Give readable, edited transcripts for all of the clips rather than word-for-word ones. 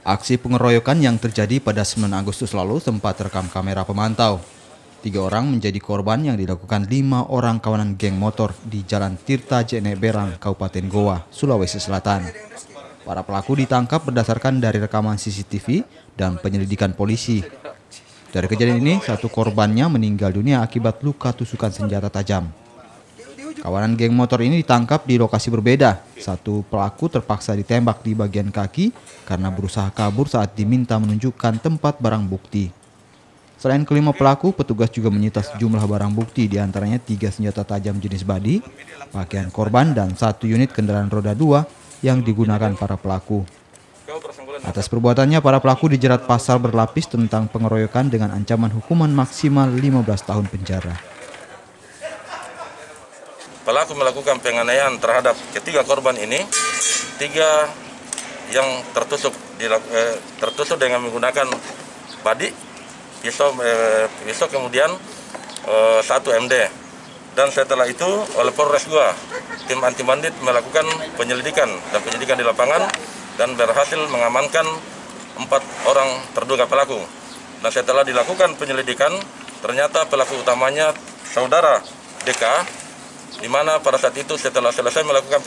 Aksi pengeroyokan yang terjadi pada 9 Agustus lalu sempat terekam kamera pemantau. 3 orang menjadi korban yang dilakukan 5 orang kawanan geng motor di Jalan Tirta Jene Berang, Kabupaten Goa, Sulawesi Selatan. Para pelaku ditangkap berdasarkan dari rekaman CCTV dan penyelidikan polisi. Dari kejadian ini, 1 korbannya meninggal dunia akibat luka tusukan senjata tajam. Kawanan geng motor ini ditangkap di lokasi berbeda. 1 pelaku terpaksa ditembak di bagian kaki karena berusaha kabur saat diminta menunjukkan tempat barang bukti. Selain kelima pelaku, petugas juga menyita sejumlah barang bukti, diantaranya 3 senjata tajam jenis badi, pakaian korban, dan 1 unit kendaraan roda 2 yang digunakan para pelaku. Atas perbuatannya, para pelaku dijerat pasal berlapis tentang pengeroyokan dengan ancaman hukuman maksimal 15 tahun penjara. Pelaku melakukan penganiayaan terhadap ketiga korban ini, 3 yang tertusuk dengan menggunakan badi, pisau kemudian 1 MD. Dan setelah itu oleh Polres Goa, tim anti bandit melakukan penyelidikan di lapangan dan berhasil mengamankan 4 orang terduga pelaku. Dan setelah dilakukan penyelidikan, ternyata pelaku utamanya saudara DK, di mana pada saat itu setelah selesai melakukan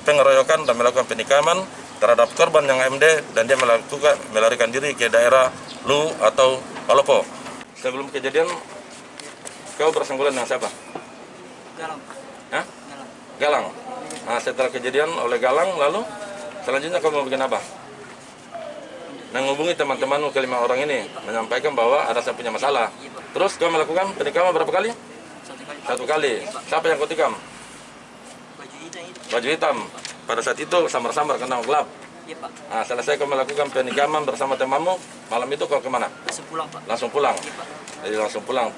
pengeroyokan dan melakukan penikaman terhadap korban yang MD, dan dia melarikan diri ke daerah Lu atau Palopo. Sebelum kejadian, kau bersangkutan dengan siapa? Galang. Hah? Galang. Nah, setelah kejadian oleh Galang, lalu selanjutnya kau mau bikin apa? Menghubungi teman-temanmu kelima orang ini, menyampaikan bahwa ada saya punya masalah. Terus kau melakukan penikaman berapa kali? 1 kali. Siapa yang kau tikam? Baju hitam. Pada saat itu samar-samar kena gelap. Iya, Pak. Nah, selesai kau melakukan penikaman bersama temanmu, malam itu kau kemana? Langsung pulang, Pak. Langsung pulang. Iya, Pak. Jadi langsung pulang.